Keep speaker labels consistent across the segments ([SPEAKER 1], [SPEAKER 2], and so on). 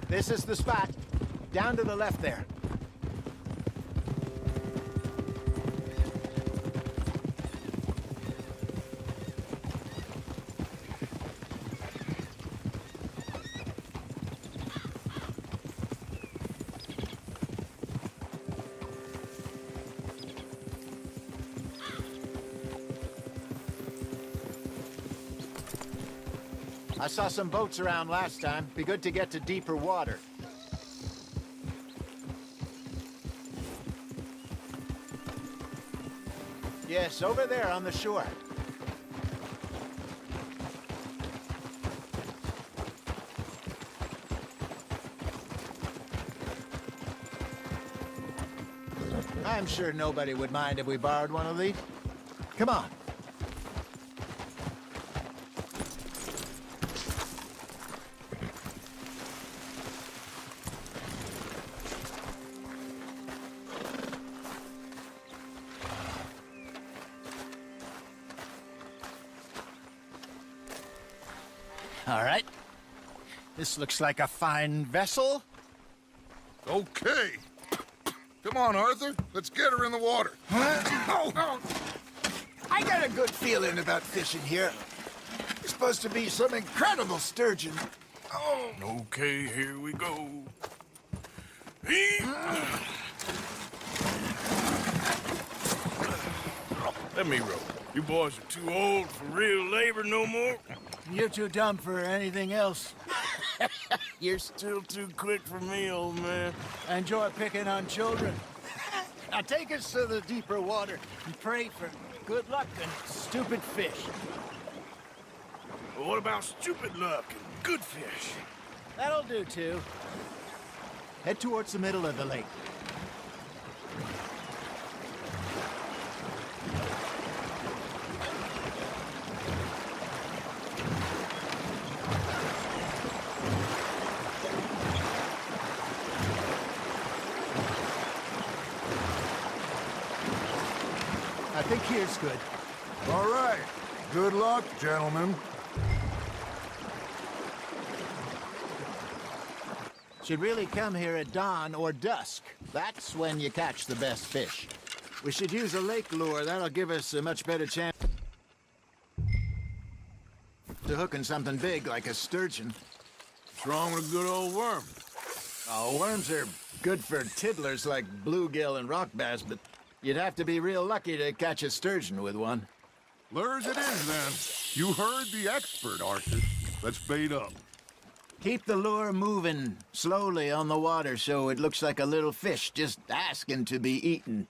[SPEAKER 1] This is the spot. Down to the left there. I saw some boats around last time. Be good to get to deeper water. Yes, over there on the shore. I'm sure nobody would mind if we borrowed one of these. Come on. All right. This looks like a fine vessel.
[SPEAKER 2] Okay. Come on, Arthur. Let's get her in the water.
[SPEAKER 1] Oh. I got a good feeling about fishing here. It's supposed to be some incredible sturgeon. Oh.
[SPEAKER 3] Okay, here we go. Let me row. You boys are too old for real labor no more.
[SPEAKER 1] You're too dumb for anything else.
[SPEAKER 3] You're still too quick for me, old man.
[SPEAKER 1] Enjoy picking on children. Now take us to the deeper water and pray for good luck and stupid fish.
[SPEAKER 3] Well, what about stupid luck and good fish?
[SPEAKER 1] That'll do, too. Head towards the middle of the lake. I think here's good.
[SPEAKER 2] All right. Good luck, gentlemen.
[SPEAKER 1] Should really come here at dawn or dusk. That's when you catch the best fish. We should use a lake lure. That'll give us a much better chance to hooking something big like a sturgeon.
[SPEAKER 3] What's wrong with a good old worm?
[SPEAKER 1] Oh, worms are good for tiddlers like bluegill and rock bass, but you'd have to be real lucky to catch a sturgeon with one.
[SPEAKER 2] Lures it is, then. You heard the expert, Arthur. Let's bait up.
[SPEAKER 1] Keep the lure moving slowly on the water so it looks like a little fish just asking to be eaten.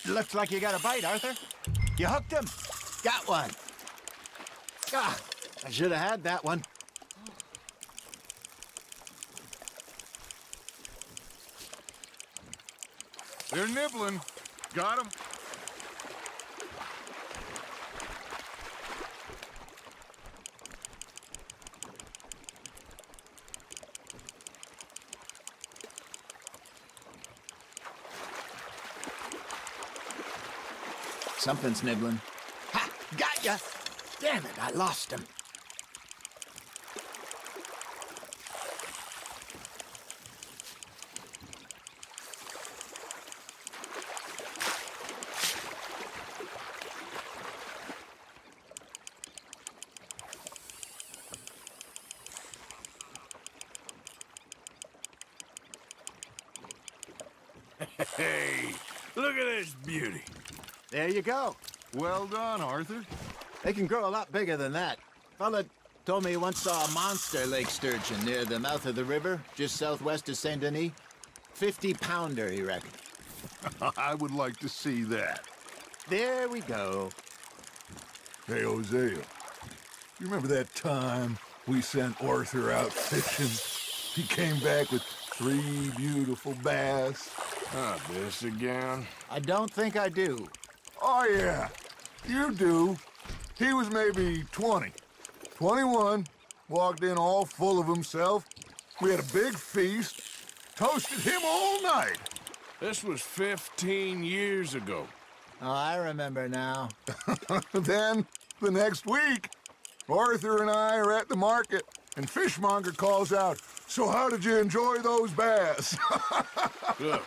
[SPEAKER 1] Looks like you got a bite, Arthur. You hooked him. Got one. Ah, I should have had that one.
[SPEAKER 2] They're nibbling. Got 'em.
[SPEAKER 1] Something's nibbling. Ha! Got ya! Damn it, I lost him.
[SPEAKER 3] Hey, look at this beauty.
[SPEAKER 1] There you go.
[SPEAKER 2] Well done, Arthur.
[SPEAKER 1] They can grow a lot bigger than that. Fella told me he once saw a monster lake sturgeon near the mouth of the river, just southwest of Saint Denis. 50-pounder, he reckoned.
[SPEAKER 2] I would like to see that.
[SPEAKER 1] There we go.
[SPEAKER 2] Hey, Hosea, you remember that time we sent Arthur out fishing? He came back with 3 beautiful bass.
[SPEAKER 3] Not this again.
[SPEAKER 1] I don't think I do.
[SPEAKER 2] Oh, yeah, you do. He was maybe 20, 21, walked in all full of himself. We had a big feast, toasted him all night.
[SPEAKER 3] This was 15 years ago.
[SPEAKER 1] Oh, I remember now.
[SPEAKER 2] Then, the next week, Arthur and I are at the market, and Fishmonger calls out, "So how did you enjoy those bass?"
[SPEAKER 3] Look,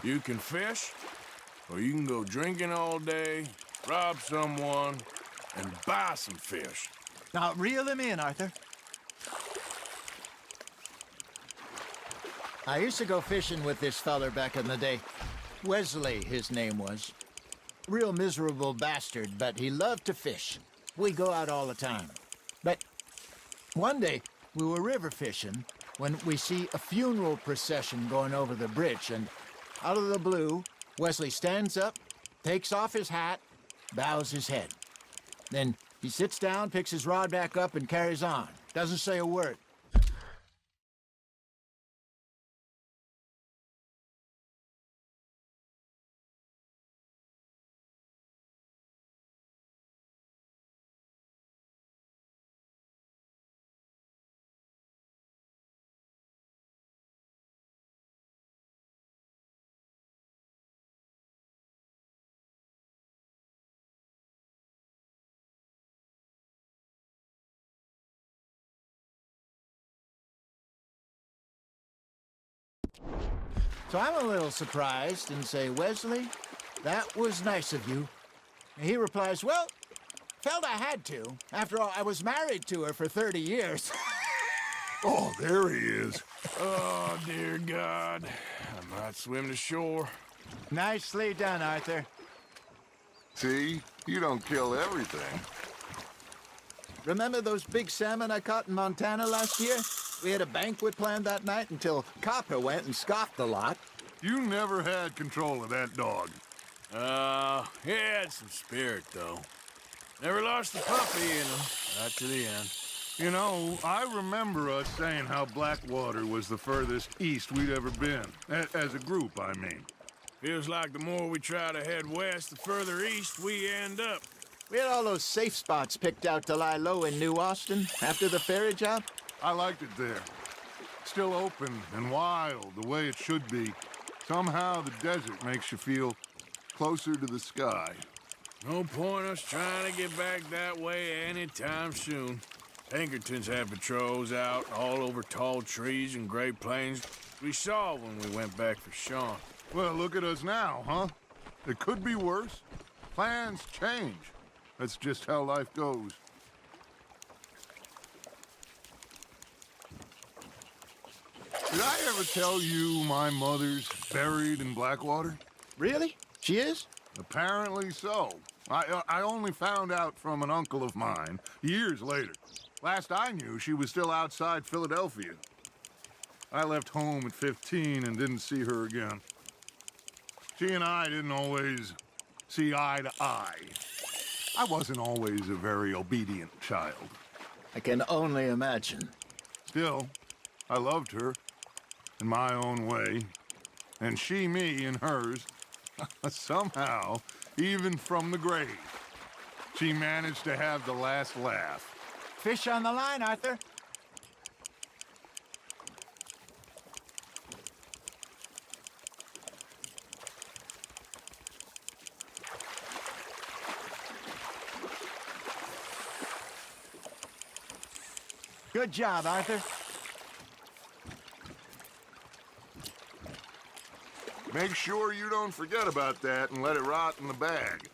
[SPEAKER 3] you can fish, or you can go drinking all day, rob someone, and buy some fish.
[SPEAKER 1] Now, reel him in, Arthur. I used to go fishing with this feller back in the day. Wesley, his name was. Real miserable bastard, but he loved to fish. We go out all the time. But one day, we were river fishing when we see a funeral procession going over the bridge, and out of the blue, Wesley stands up, takes off his hat, bows his head. Then he sits down, picks his rod back up, and carries on. Doesn't say a word. So I'm a little surprised and say, "Wesley, that was nice of you." And he replies, "Well, felt I had to. After all, I was married to her for 30 years.
[SPEAKER 2] Oh, there he is.
[SPEAKER 3] Oh, dear God. I might swim to shore.
[SPEAKER 1] Nicely done, Arthur.
[SPEAKER 2] See? You don't kill everything.
[SPEAKER 1] Remember those big salmon I caught in Montana last year? We had a banquet planned that night until Copper went and scoffed the lot.
[SPEAKER 2] You never had control of that dog.
[SPEAKER 3] He had some spirit, though. Never lost the puppy in him, right to the end.
[SPEAKER 2] You know, I remember us saying how Blackwater was the furthest east we'd ever been. As a group, I mean.
[SPEAKER 3] Feels like the more we try to head west, the further east we end up.
[SPEAKER 1] We had all those safe spots picked out to lie low in New Austin after the ferry job.
[SPEAKER 2] I liked it there. Still open and wild, the way it should be. Somehow the desert makes you feel closer to the sky.
[SPEAKER 3] No point us trying to get back that way anytime soon. Pinkertons had patrols out all over tall trees and Great Plains. We saw when we went back for Sean.
[SPEAKER 2] Well, look at us now, huh? It could be worse. Plans change. That's just how life goes. Did I ever tell you my mother's buried in Blackwater?
[SPEAKER 1] Really? She is?
[SPEAKER 2] Apparently so. I only found out from an uncle of mine years later. Last I knew, she was still outside Philadelphia. I left home at 15 and didn't see her again. She and I didn't always see eye to eye. I wasn't always a very obedient child.
[SPEAKER 1] I can only imagine.
[SPEAKER 2] Still, I loved her in my own way, and she me in hers. Somehow, even from the grave, she managed to have the last laugh.
[SPEAKER 1] Fish on the line, Arthur. Good job, Arthur.
[SPEAKER 2] Make sure you don't forget about that and let it rot in the bag.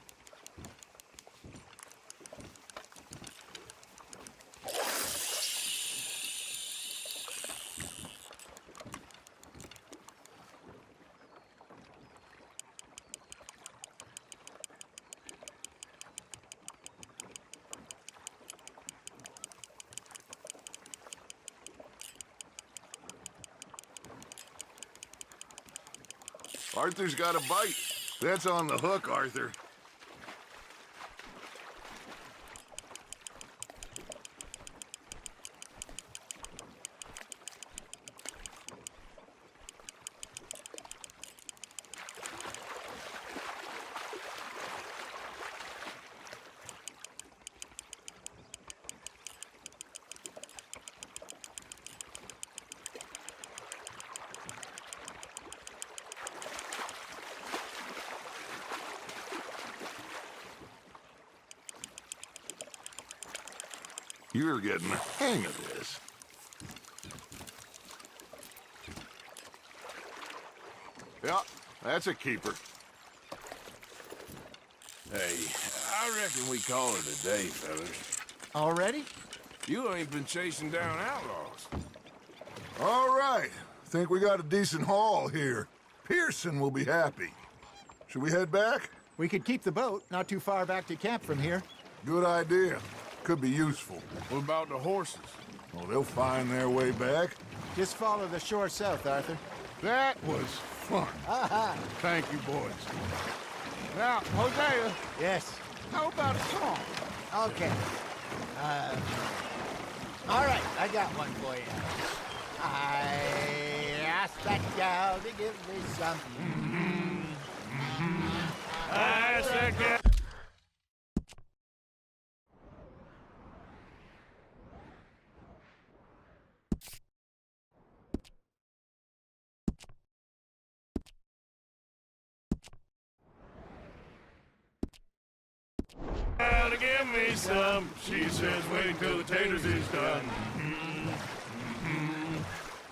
[SPEAKER 2] Arthur's got a bite. That's on the hook, Arthur. You're getting the hang of this. Yeah, that's a keeper.
[SPEAKER 3] Hey, I reckon we call it a day, fellas.
[SPEAKER 1] Already?
[SPEAKER 3] You ain't been chasing down outlaws.
[SPEAKER 2] All right. Think we got a decent haul here. Pearson will be happy. Should we head back?
[SPEAKER 1] We could keep the boat not too far back to camp from here.
[SPEAKER 2] Good idea. Could be useful.
[SPEAKER 3] What about the horses?
[SPEAKER 2] Well, they'll find their way back.
[SPEAKER 1] Just follow the shore south, Arthur.
[SPEAKER 2] That was fun. Thank you, boys. Now, Hosea,
[SPEAKER 1] Yes.
[SPEAKER 2] how about a song?
[SPEAKER 1] Okay. All right, I got one for you. I asked that gal to give me some.
[SPEAKER 3] I second. To give me some, she says, wait till the taters is done.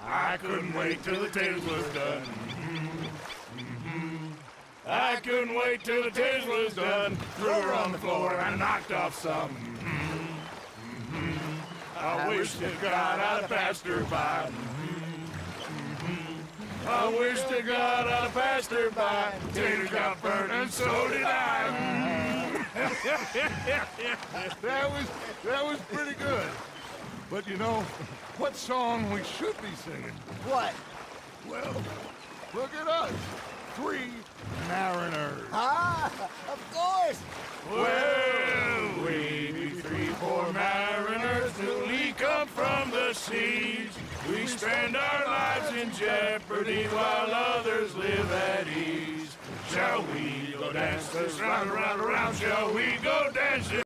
[SPEAKER 3] I couldn't wait till the taters was done. I couldn't wait till the taters was done. Threw her on the floor and knocked off some. I wish to God I'd have passed her by. I wish to God I'd have passed her by. Taters got burnt and so did I.
[SPEAKER 2] That was pretty good. But you know, what song we should be singing?
[SPEAKER 1] What?
[SPEAKER 2] Well, look at us. 3 mariners.
[SPEAKER 1] Ah, of course.
[SPEAKER 3] Well, we be 3 poor mariners newly come from the seas. We spend our lives in jeopardy while others live at ease. Shall we go dance this round, around, around? Shall we go dancing?